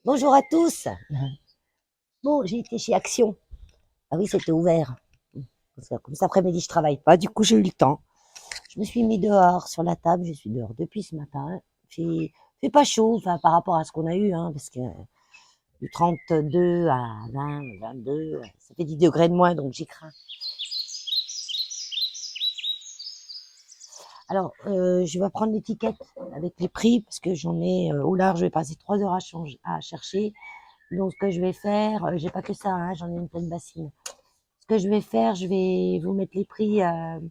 Bonjour à tous. Bon, j'ai été chez Action. Ah oui, c'était ouvert. Comme cet après-midi, je travaille pas. Du coup, j'ai eu le temps. Je me suis mis dehors sur la table. Je suis dehors depuis ce matin. Fait pas chaud, enfin, par rapport à ce qu'on a eu, hein, parce que du 32 à 20, 22, ça fait 10 degrés de moins, donc j'y crains. Alors, je vais prendre l'étiquette avec les prix, parce que j'en ai au large. Je vais passer 3 heures à chercher. Donc, ce que je vais faire, j'ai pas que ça, hein, j'en ai une pleine bassine. Ce que je vais faire, je vais vous mettre les prix, je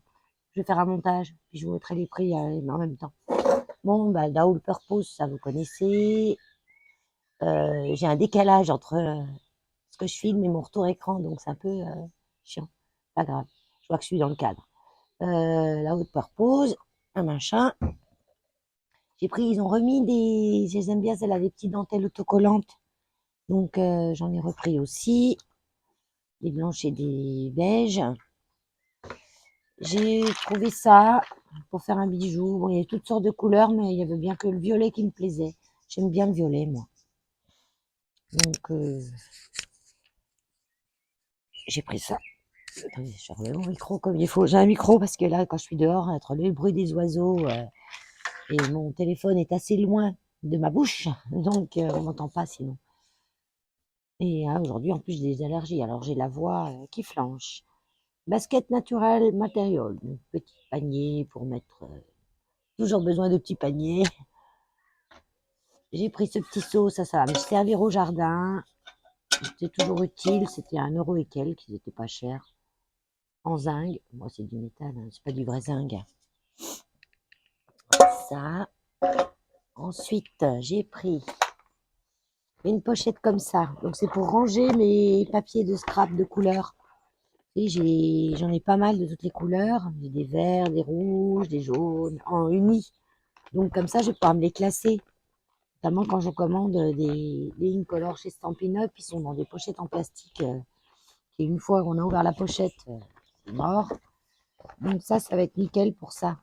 vais faire un montage, puis je vous mettrai les prix en même temps. Bon, bah, la All Purpose, ça vous connaissez. J'ai un décalage entre ce que je filme et mon retour écran, donc c'est un peu chiant. Pas grave, je vois que je suis dans le cadre. La All Purpose, un machin. J'ai pris, ils ont remis des, je les aime bien, celle-là, des petites dentelles autocollantes. Donc j'en ai repris aussi, des blanches et des beiges. J'ai trouvé ça pour faire un bijou. Bon, il y avait toutes sortes de couleurs, mais il y avait bien que le violet qui me plaisait. J'aime bien le violet, moi. Donc, j'ai pris ça. Attendez, je remets mon micro comme il faut. J'ai un micro parce que là, quand je suis dehors, entre le bruit des oiseaux et mon téléphone est assez loin de ma bouche, donc on m'entend pas sinon. Et aujourd'hui, en plus, j'ai des allergies, alors j'ai la voix qui flanche. Basket naturel matériel, petit panier pour mettre. Toujours besoin de petits paniers. J'ai pris ce petit seau, ça va me servir au jardin. C'est toujours utile, c'était 1 € et quelques, ils étaient pas chers. En zinc, moi c'est du métal, hein, c'est pas du vrai zinc. Ça. Ensuite, j'ai pris une pochette comme ça. Donc c'est pour ranger mes papiers de scrap de couleur. Et j'en ai pas mal de toutes les couleurs. J'ai des verts, des rouges, des jaunes, en unis. Donc comme ça, je vais pouvoir me les classer. Notamment quand je commande des Incolor chez Stampin' Up, ils sont dans des pochettes en plastique. Et une fois qu'on a ouvert la pochette, c'est mort. Donc ça va être nickel pour ça.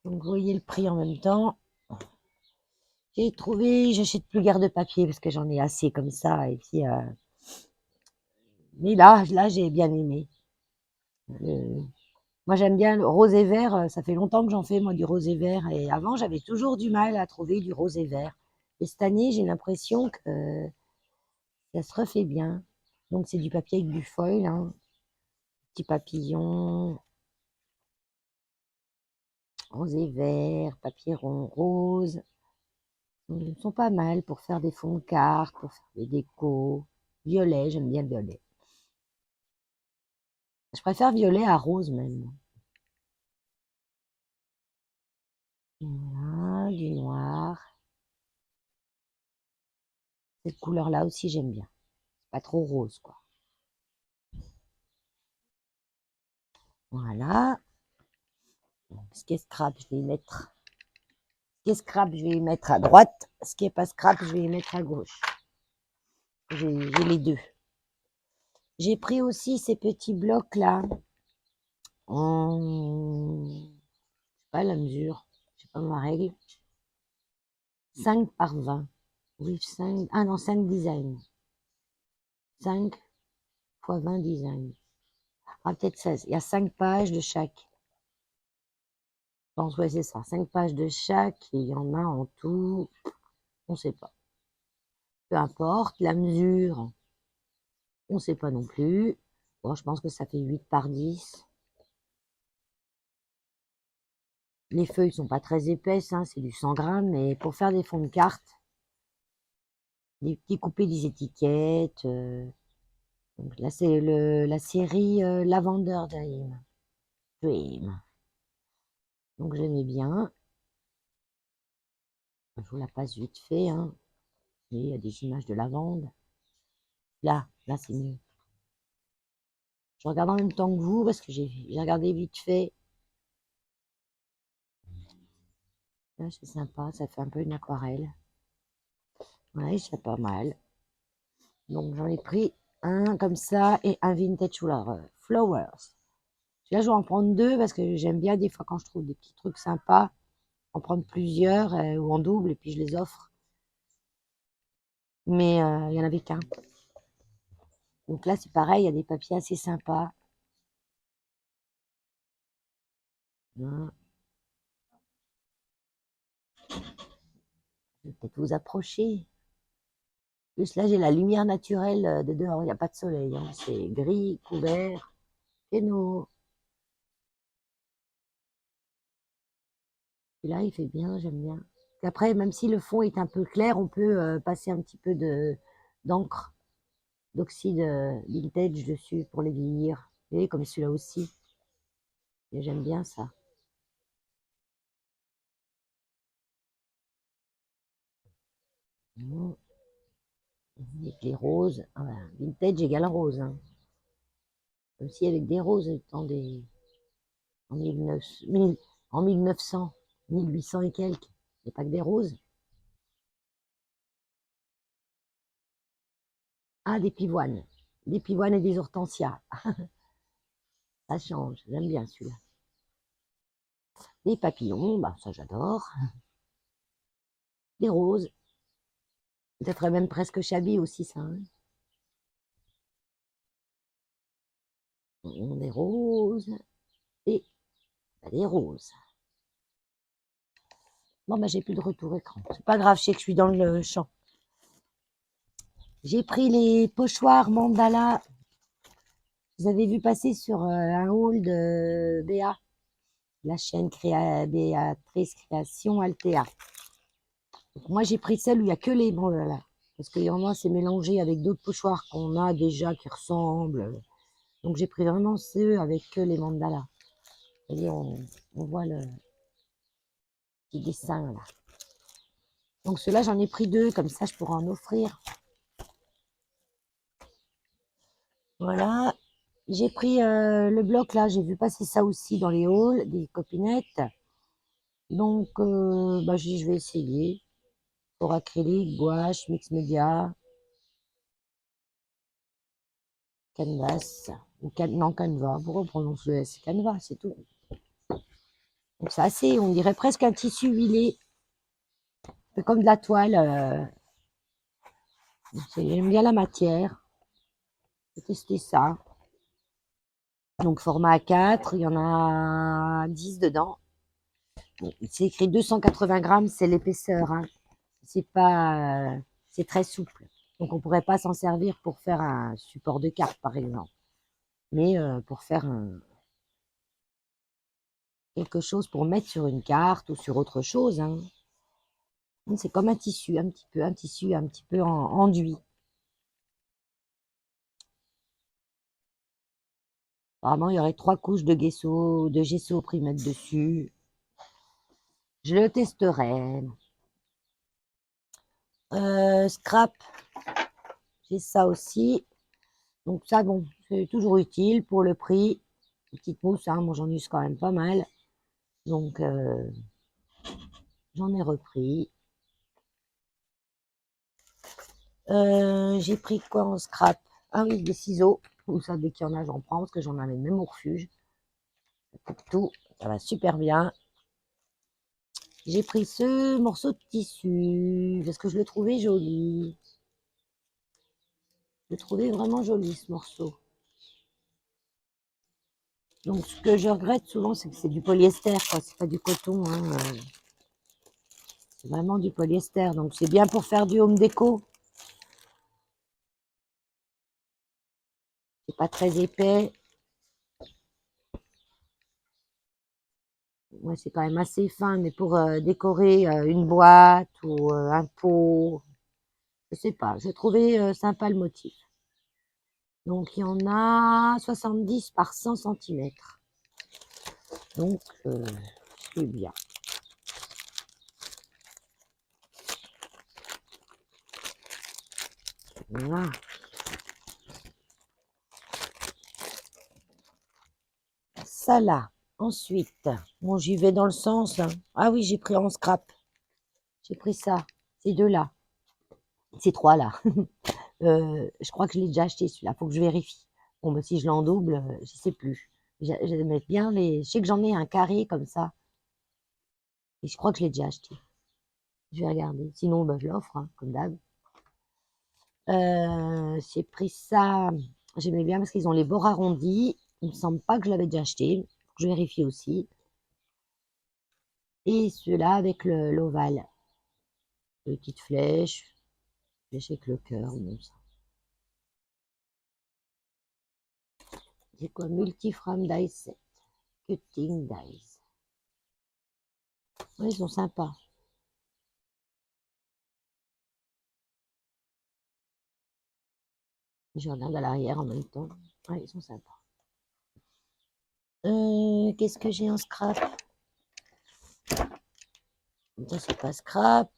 Donc vous voyez le prix en même temps. J'ai trouvé, j'achète plus guère de papier parce que j'en ai assez comme ça. Et puis, mais là j'ai bien aimé. Euh, Moi j'aime bien le rose et vert. Ça fait longtemps que j'en fais moi du rose et vert. Et avant j'avais toujours du mal à trouver du rose et vert. Et cette année j'ai l'impression que ça se refait bien. Donc c'est du papier avec du foil, hein. Petit papillon, rose et vert, papier rond rose. Ils sont pas mal pour faire des fonds de cartes, pour faire des décos. Violet, j'aime bien le violet. Je préfère violet à rose même. Voilà, du noir. Cette couleur-là aussi, j'aime bien. Pas trop rose, quoi. Voilà. Ce qui est scrap, je vais y mettre. Ce qui est scrap, je vais y mettre à droite. Ce qui est pas scrap, je vais y mettre à gauche. J'ai les deux. J'ai pris aussi ces petits blocs-là. En... Je sais pas la mesure. Je sais pas ma règle. 5 par 20. Oui, 5. Ah non, 5 designs. 5 fois 20 designs. Ah, peut-être 16. Il y a 5 pages de chaque. Je pense, ouais, c'est ça. 5 pages de chaque. Et il y en a en tout. On ne sait pas. Peu importe. La mesure, on ne sait pas non plus. Bon, je pense que ça fait 8 par 10. Les feuilles sont pas très épaisses, hein, c'est du 100 grammes. Mais pour faire des fonds de cartes, découper des étiquettes. Donc là, c'est la série Lavender Dream. Dream. Donc j'aimais bien. Je vous la passe vite fait, hein. Il y a des images de lavande. Là c'est mieux. Je regarde en même temps que vous parce que j'ai regardé vite fait. Là, c'est sympa, ça fait un peu une aquarelle. Ouais, c'est pas mal. Donc j'en ai pris un comme ça et un vintage flowers. Là, je vais en prendre deux parce que j'aime bien des fois quand je trouve des petits trucs sympas, en prendre plusieurs ou en double et puis je les offre. mais il y en avait qu'un. Donc là, c'est pareil, il y a des papiers assez sympas. Hein. Je vais peut-être vous approcher. Plus là, j'ai la lumière naturelle de dehors, il n'y a pas de soleil. Hein. C'est gris, couvert, péno. Et là, il fait bien, j'aime bien. Après, même si le fond est un peu clair, on peut passer un petit peu d'encre, d'oxyde vintage dessus pour les vieillir. Vous voyez, comme celui-là aussi. Et j'aime bien ça. Mmh. Avec les roses. Ah ben, vintage égale rose. Hein. Aussi avec des roses en 1900, 1800 et quelques. Il n'y a pas que des roses. Ah, des pivoines. Des pivoines et des hortensias. Ça change. J'aime bien celui-là. Des papillons, bah, ça j'adore. Des roses. Ça ferait même presque shabby aussi, ça. Hein. Des roses et bah, des roses. Bon, bah, j'ai plus de retour écran. C'est pas grave, je sais que je suis dans le champ. J'ai pris les pochoirs mandala. Vous avez vu passer sur un haul de Béa, la chaîne Béatrice Création Altea. Donc, moi, j'ai pris celle où il n'y a que les mandalas. Parce qu'il y en a, c'est mélangé avec d'autres pochoirs qu'on a déjà qui ressemblent. Donc, j'ai pris vraiment ceux avec que les mandalas. Vous voyez, on voit le petit dessin là. Donc, ceux-là, j'en ai pris deux, comme ça, je pourrais en offrir. Voilà. J'ai pris le bloc là, j'ai vu passer ça aussi dans les halls, des copinettes. Donc, bah, je vais essayer. Pour acrylique, gouache, mix média, canvas, ou non, canevas. Pourquoi on prononce le S? Canvas, c'est tout. Donc, c'est assez, on dirait presque un tissu huilé. C'est comme de la toile. J'aime bien la matière. J'ai testé ça. Donc, format A4, il y en a 10 dedans. Bon, c'est écrit 280 grammes, c'est l'épaisseur. Hein. C'est pas, c'est très souple. Donc, on pourrait pas s'en servir pour faire un support de carte, par exemple. Mais pour faire quelque chose pour mettre sur une carte ou sur autre chose. Hein. C'est comme un tissu, un tissu un petit peu enduit. Apparemment, il y aurait 3 couches de gesso pris mettre dessus. Je le testerai. Scrap, j'ai ça aussi. Donc ça, bon, c'est toujours utile pour le prix. Une petite mousse, hein, moi j'en use quand même pas mal. Donc j'en ai repris. J'ai pris quoi en scrap? Ah oui, des ciseaux. Ou ça, dès qu'il y en a, j'en prends parce que j'en avais même au refuge. Tout, ça va super bien. J'ai pris ce morceau de tissu parce que je le trouvais joli. Je le trouvais vraiment joli ce morceau. Donc ce que je regrette souvent, c'est que c'est du polyester, quoi. C'est pas du coton. Hein. C'est vraiment du polyester. Donc c'est bien pour faire du home déco. C'est pas très épais. Ouais, c'est quand même assez fin, mais pour décorer une boîte ou un pot, je sais pas. Je trouvais sympa le motif. Donc il y en a 70 par 100 centimètres. Donc c'est bien. Voilà. Ça là. Ensuite, bon, j'y vais dans le sens. Hein. Ah oui, j'ai pris en scrap. J'ai pris ça. Ces deux-là. Ces trois-là. Je crois que je l'ai déjà acheté celui-là. Faut que je vérifie. Bon, bah, si je l'ai en double, je sais plus. J'aime bien les. Je sais que j'en ai un carré comme ça. Et je crois que je l'ai déjà acheté. Je vais regarder. Sinon, bah, je l'offre, hein, comme d'hab. J'ai pris ça, j'aimais bien parce qu'ils ont les bords arrondis. Il me semble pas que je l'avais déjà acheté. Je vérifie aussi. Et ceux-là avec l'ovale. Petite flèche. Flèche avec le cœur. Bon, ça. C'est quoi? Multiframe die set. Cutting dies. Ouais, ils sont sympas. Je regarde à l'arrière en même temps. Ouais, ils sont sympas. Qu'est-ce que j'ai en scrap? Ça, c'est pas scrap.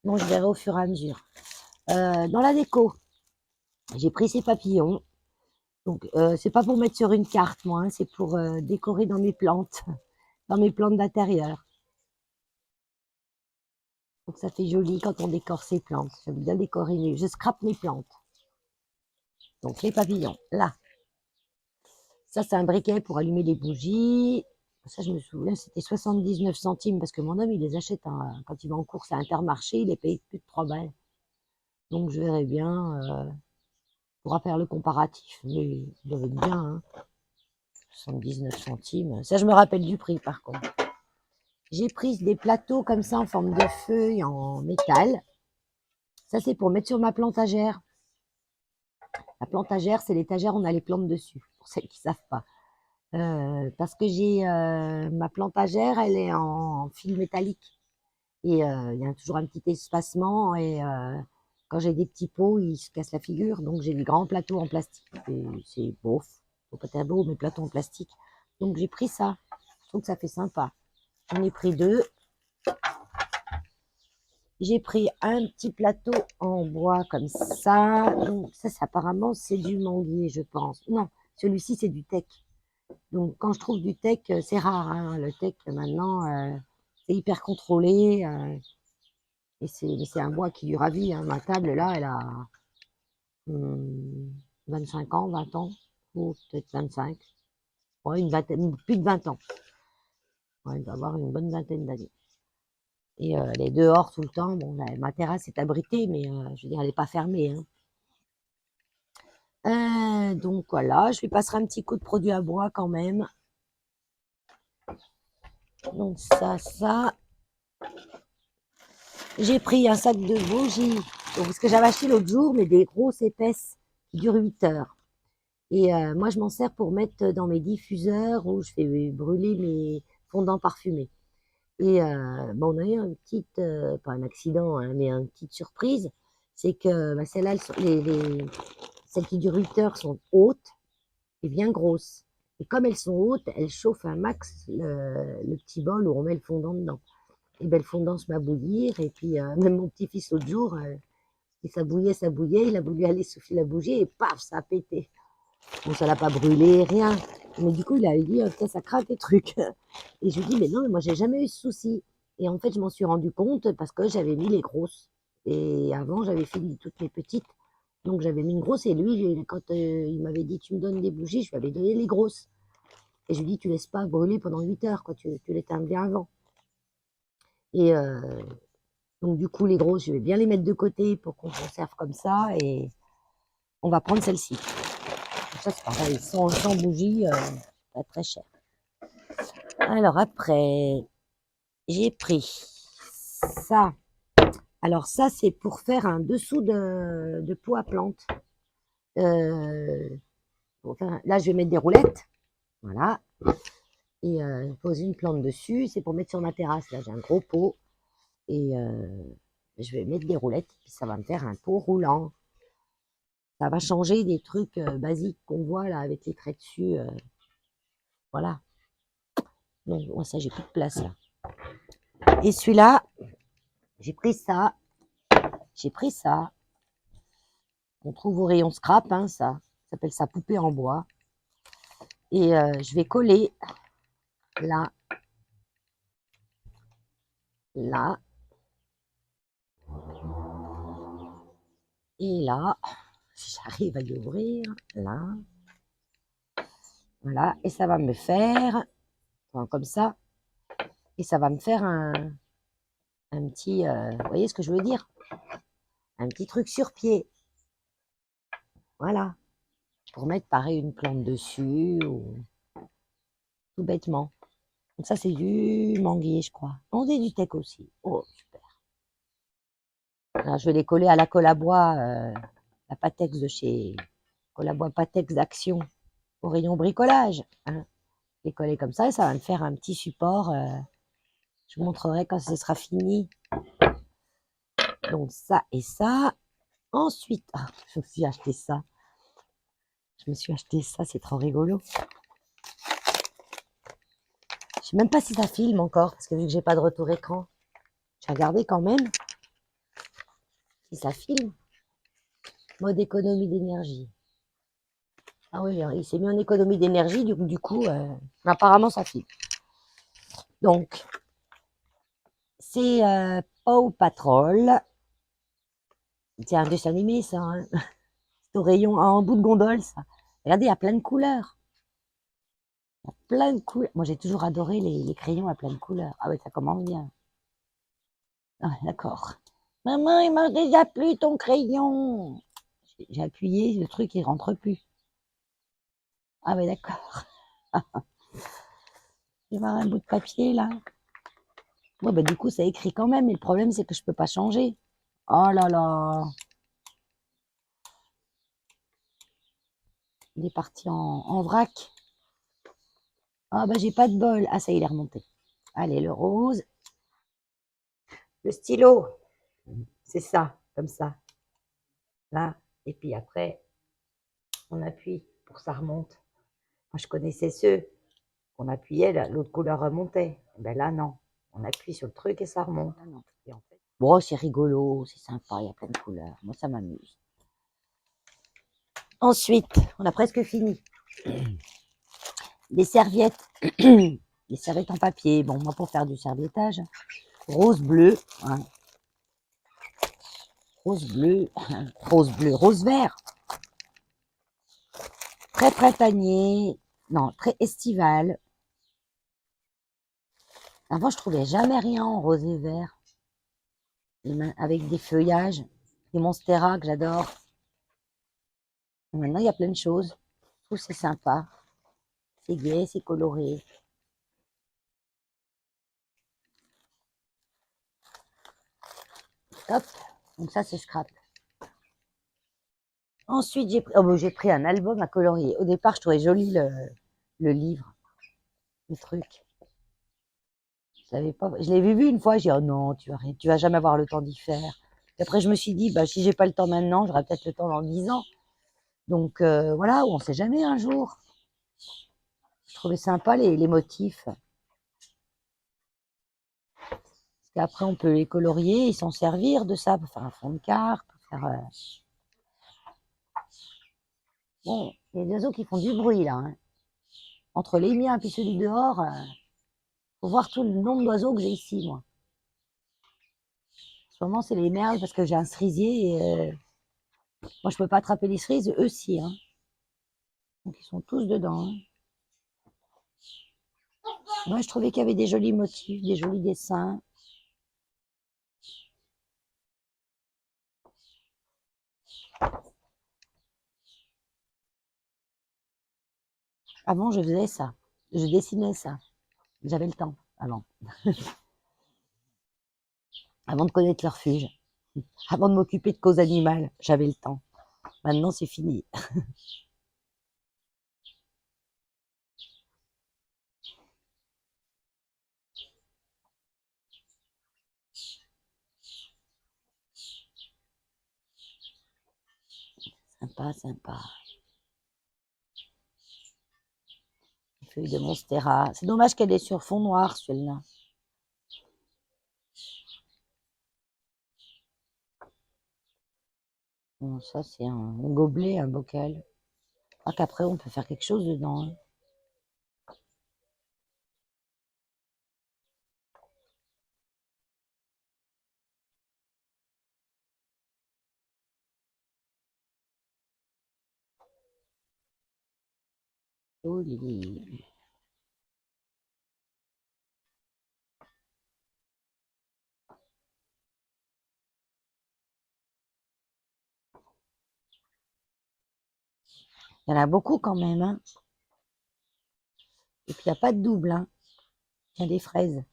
Bon, je verrai au fur et à mesure. Dans la déco, j'ai pris ces papillons. Donc, c'est pas pour mettre sur une carte, moi, hein, c'est pour décorer dans mes plantes, dans mes plantes d'intérieur. Donc, ça fait joli quand on décore ses plantes. J'aime bien décorer, je scrape mes plantes. Donc, les papillons, là. Ça, c'est un briquet pour allumer les bougies. Ça, je me souviens, c'était 79 centimes parce que mon homme, il les achète quand il va en course à Intermarché, il les paye plus de 3 balles. Donc, je verrai bien, pourra faire le comparatif. Mais il doit être bien, hein. 79 centimes. Ça, je me rappelle du prix, par contre. J'ai pris des plateaux comme ça en forme de feuilles en métal. Ça, c'est pour mettre sur ma plantagère. La plantagère, c'est l'étagère où on a les plantes dessus, pour celles qui ne savent pas. Parce que j'ai ma plantagère, elle est en fil métallique. Et il y a toujours un petit espacement. Et quand j'ai des petits pots, ils se cassent la figure. Donc, j'ai des grands plateaux en plastique. C'est beau. Faut pas très beau, mais plateaux en plastique. Donc, j'ai pris ça. Je trouve que ça fait sympa. J'en ai pris 2. J'ai pris un petit plateau en bois comme ça. Donc, ça, apparemment, c'est du manguier, je pense. Non, celui-ci, c'est du teck. Donc, quand je trouve du teck, c'est rare, hein. Le teck, maintenant, c'est hyper contrôlé. Et c'est un bois qui dure à vie, hein. Ma table, là, elle a 25 ans, 20 ans, ou peut-être 25. Ouais, une vingtaine, plus de 20 ans. Ouais, il doit avoir une bonne vingtaine d'années. Et elle est dehors tout le temps. Bon, ma terrasse est abritée, mais je veux dire, elle n'est pas fermée, hein. Donc voilà, je lui passerai un petit coup de produit à bois quand même. Donc ça. J'ai pris un sac de bougies. Donc, ce que j'avais acheté l'autre jour, mais des grosses épaisses qui durent 8 heures. Et moi, je m'en sers pour mettre dans mes diffuseurs où je fais brûler mes fondants parfumés. Et bon, on a eu un petit, pas un accident, hein, mais une petite surprise. C'est que bah, celles-là, celles qui durent 8 heures sont hautes et bien grosses. Et comme elles sont hautes, elles chauffent un max le petit bol où on met le fondant dedans. Et ben, le fondant se met à bouillir. Et puis, même mon petit-fils l'autre jour, et ça bouillait. Il a voulu aller souffler la bougie et paf, ça a pété. Bon, ça l'a pas brûlé, rien. Mais du coup, il a dit, putain, ça craint tes trucs. Et je lui dis, mais non, mais moi, j'ai jamais eu ce souci. Et en fait, je m'en suis rendu compte parce que j'avais mis les grosses. Et avant, j'avais fini toutes les petites. Donc, j'avais mis une grosse. Et lui, quand il m'avait dit, tu me donnes des bougies, je lui avais donné les grosses. Et je lui dis, tu laisses pas brûler pendant 8 heures, quoi. Tu l'éteins bien avant. Et donc, du coup, les grosses, je vais bien les mettre de côté pour qu'on conserve comme ça. Et on va prendre celle-ci. Ça, c'est pareil, sans bougie, pas très cher. Alors, après, j'ai pris ça. Alors, ça, c'est pour faire un dessous de pot à plantes. Là, je vais mettre des roulettes. Voilà. Et poser une plante dessus. C'est pour mettre sur ma terrasse. Là, j'ai un gros pot. Et je vais mettre des roulettes. Puis ça va me faire un pot roulant. Ça va changer des trucs basiques qu'on voit là avec les traits dessus. Voilà. Donc, moi, ça, j'ai plus de place là. Et celui-là, j'ai pris ça. J'ai pris ça. On trouve au rayon scrap, hein, ça. Ça s'appelle ça poupée en bois. Et je vais coller là, là et là. Si j'arrive à y ouvrir, là. Voilà. Et ça va me faire, enfin, comme ça. Et ça va me faire un petit. Vous voyez ce que je veux dire? un petit truc sur pied. Voilà. Pour mettre pareil une plante dessus ou tout bêtement. Donc ça c'est du manguier je crois. On dit du teck aussi. Oh super. Alors, je vais les coller à la colle à bois, la Patex de chez colle à bois Patex d'Action au rayon bricolage. Hein. Les coller comme ça va me faire un petit support. Je vous montrerai quand ce sera fini. Donc ça et ça. Ensuite, je me suis acheté ça. Je me suis acheté ça, c'est trop rigolo. Je sais même pas si ça filme encore, parce que vu que j'ai pas de retour écran, j'ai regardé quand même si ça filme. Mode économie d'énergie. Ah oui, il s'est mis en économie d'énergie, du coup, apparemment ça filme. Donc, c'est Paw Patrol. C'est un dessin animé, ça. Hein. C'est au rayon, en bout de gondole, ça. Regardez, il y a plein de couleurs. Il y a plein de couleurs. Moi, j'ai toujours adoré les crayons à plein de couleurs. Ah ouais, ça commence bien. Ah, d'accord. Maman, il marche déjà plus ton crayon. J'ai appuyé, le truc, il rentre plus. Ah ouais, d'accord. Je vais voir un bout de papier, là. Ouais, bah, du coup, ça écrit quand même, mais le problème, c'est que je peux pas changer. Oh là là. Il est parti en vrac. Ah bah, j'ai pas de bol. Ah, ça, il est remonté. Allez, le rose. Le stylo. C'est ça, comme ça. Là. Et puis après, on appuie pour que ça remonte. Moi, je connaissais ceux qu'on appuyait, l'autre couleur remontait. Ben là, non. On appuie sur le truc et ça remonte. Ah non. Et en fait, bon, c'est rigolo, c'est sympa, il y a plein de couleurs. Moi, ça m'amuse. Ensuite, on a presque fini. Les serviettes. Les serviettes en papier. Bon, moi, pour faire du serviettage, rose bleu. Hein. Rose bleu. Rose bleu. Rose vert. Très printanier. Non, très estival. Avant, je trouvais jamais rien en rose et vert. Avec des feuillages. Des monstera que j'adore. Maintenant, il y a plein de choses. Je trouve que c'est sympa. C'est gai, c'est coloré. Hop. Donc ça, c'est scrap. Ensuite, j'ai pris un album à colorier. Au départ, je trouvais joli le livre, le truc. Je l'avais vu une fois, j'ai dit, oh non, tu vas jamais avoir le temps d'y faire. Et après, je me suis dit, bah, si j'ai pas le temps maintenant, j'aurai peut-être le temps dans 10 ans. Donc voilà, on sait jamais un jour. Je trouvais sympa les motifs. Parce qu'après, on peut les colorier et s'en servir de ça pour faire un fond de carte, pour faire. Bon, il y a des oiseaux qui font du bruit là. Hein. Entre les miens et ceux du dehors, faut voir tout le nombre d'oiseaux que j'ai ici, moi. En ce moment, c'est les merles parce que j'ai un cerisier et moi, je peux pas attraper les cerises, eux si. Hein. Donc, ils sont tous dedans. Hein. Moi, je trouvais qu'il y avait des jolis motifs, des jolis dessins. Avant, je faisais ça. Je dessinais ça. J'avais le temps avant. Avant de connaître le refuge. Avant de m'occuper de causes animales, j'avais le temps. Maintenant, c'est fini. Sympa, sympa. Les feuilles de monstera. C'est dommage qu'elle est sur fond noir, celle-là. Bon, ça, c'est un gobelet, un bocal. Je crois qu'après, on peut faire quelque chose dedans. Hein. Joli. Il y en a beaucoup quand même, hein. Et puis, il n'y a pas de double, hein. Il y a des fraises.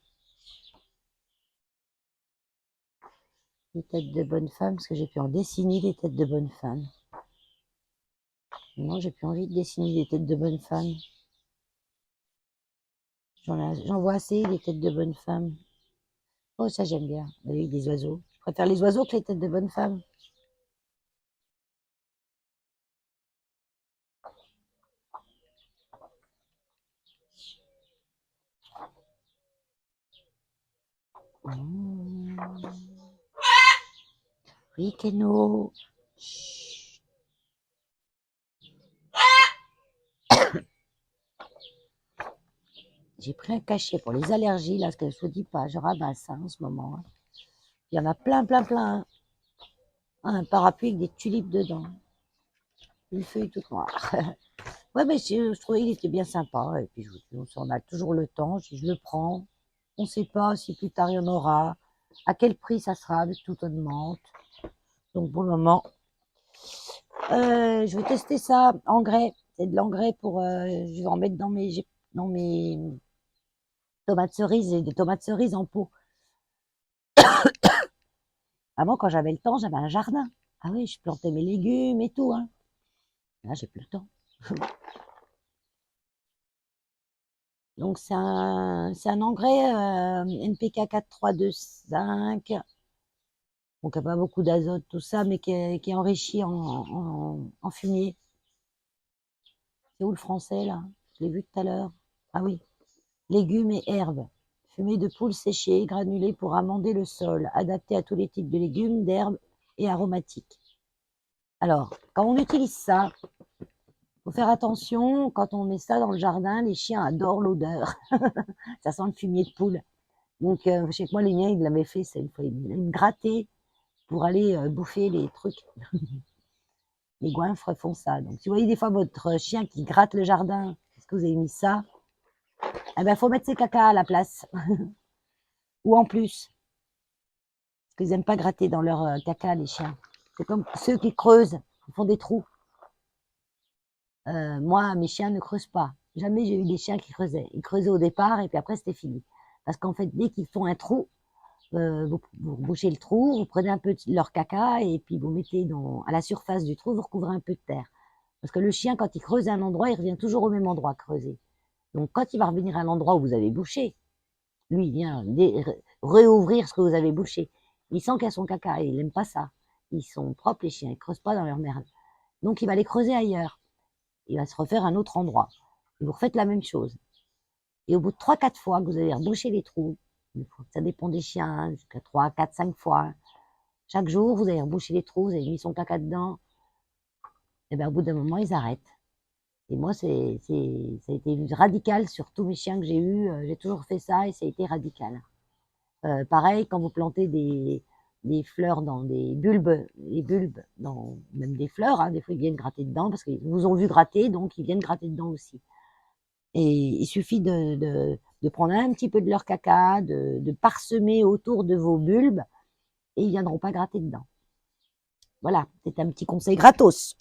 Des têtes de bonnes femmes, parce que j'ai pu en dessiner des têtes de bonnes femmes. Non, j'ai plus envie de dessiner des têtes de bonnes femmes. J'en vois assez, des têtes de bonnes femmes. Oh, ça, j'aime bien, avec des oiseaux. Je préfère les oiseaux que les têtes de bonnes femmes. Mmh. Oui, Keno. Chut. J'ai pris un cachet pour les allergies, là, parce que je ne vous dis pas, je ramasse hein, en ce moment. Hein. Il y en a plein, plein, plein. Hein. Un parapluie avec des tulipes dedans. Une feuille toute noire. Ouais, mais je trouvais qu'il était bien sympa. Et puis, on a toujours le temps. Je le prends. On ne sait pas si plus tard il y en aura. À quel prix ça sera, avec toute augmente. Donc, pour le moment, je vais tester ça. Engrais. C'est de l'engrais pour. Je vais en mettre dans mes tomates cerises et des tomates cerises en pot. Avant, quand j'avais le temps, j'avais un jardin. Ah oui, je plantais mes légumes et tout. Hein. Là, j'ai plus le temps. Donc, c'est un engrais NPK 4325. Donc, il n'y a pas beaucoup d'azote, tout ça, mais qui est enrichi en fumier. C'est où le français, là? Je l'ai vu tout à l'heure. Ah oui. Légumes et herbes. Fumée de poule séchée, granulée pour amender le sol, adapté à tous les types de légumes, d'herbes et aromatiques. Alors, quand on utilise ça, faut faire attention, quand on met ça dans le jardin, les chiens adorent l'odeur. Ça sent le fumier de poule. Donc, je sais que moi, les miens, ils l'avaient fait, c'est une fois, ils me grattaient pour aller bouffer les trucs. Les goinfres font ça. Donc, si vous voyez des fois votre chien qui gratte le jardin, parce que vous avez mis ça, eh ben, faut mettre ses caca à la place. Ou en plus. Parce qu'ils n'aiment pas gratter dans leur caca, les chiens. C'est comme ceux qui creusent, ils font des trous. Moi, mes chiens ne creusent pas. Jamais j'ai eu des chiens qui creusaient. Ils creusaient au départ et puis après, c'était fini. Parce qu'en fait, dès qu'ils font un trou, vous bouchez le trou, vous prenez un peu de leur caca et puis vous mettez à la surface du trou, vous recouvrez un peu de terre. Parce que le chien, quand il creuse un endroit, il revient toujours au même endroit creuser. Donc, quand il va revenir à l'endroit où vous avez bouché, lui, il vient réouvrir ce que vous avez bouché. Il sent qu'il y a son caca et il n'aime pas ça. Ils sont propres, les chiens, ils ne creusent pas dans leur merde. Donc, il va les creuser ailleurs. Il va se refaire un autre endroit. Et vous refaites la même chose. Et au bout de 3-4 fois que vous avez rebouché les trous, ça dépend des chiens, jusqu'à 3, 4, 5 fois. Chaque jour, vous avez rebouché les trous, vous avez mis son caca dedans. Et bien, au bout d'un moment, ils arrêtent. Et moi, ça a été radical sur tous mes chiens que j'ai eus. J'ai toujours fait ça et ça a été radical. Pareil, quand vous plantez des fleurs dans des bulbes, les bulbes dans même des fleurs, hein, des fois ils viennent gratter dedans parce qu'ils vous ont vu gratter, donc ils viennent gratter dedans aussi. Et il suffit de prendre un petit peu de leur caca, de parsemer autour de vos bulbes et ils viendront pas gratter dedans. Voilà, c'est un petit conseil gratos.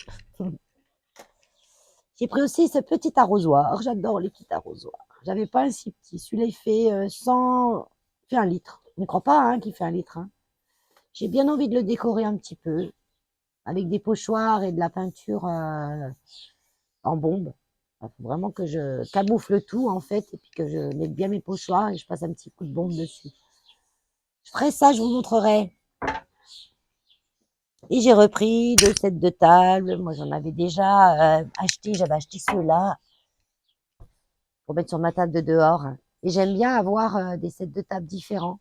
J'ai pris aussi ce petit arrosoir. J'adore les petits arrosoirs. J'avais pas un si petit. Celui-là, il fait 100, fait 1 litre. On ne croit pas hein, qu'il fait 1 litre. Hein. J'ai bien envie de le décorer un petit peu avec des pochoirs et de la peinture en bombe. Il faut vraiment que je camoufle tout en fait et puis que je mette bien mes pochoirs et je passe un petit coup de bombe dessus. Je ferai ça, je vous montrerai. Et j'ai repris 2 sets de table. Moi, j'en avais déjà acheté. J'avais acheté ceux-là pour mettre sur ma table de dehors. Et j'aime bien avoir des sets de table différents.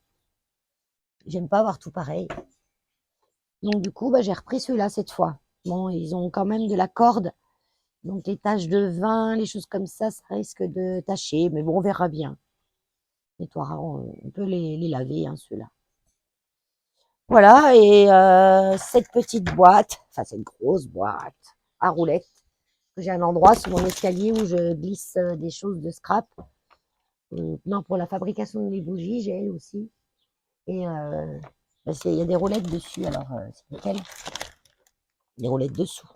J'aime pas avoir tout pareil. Donc du coup, bah, j'ai repris ceux-là cette fois. Bon, ils ont quand même de la corde. Donc les taches de vin, les choses comme ça risque de tacher. Mais bon, on verra bien. On peut les laver, hein, ceux-là. Voilà, et cette petite boîte, enfin cette grosse boîte à roulettes, j'ai un endroit sur mon escalier où je glisse des choses de scrap. Non, pour la fabrication de mes bougies, j'ai aussi. Et il y a des roulettes dessus, alors c'est nickel. Des roulettes dessous.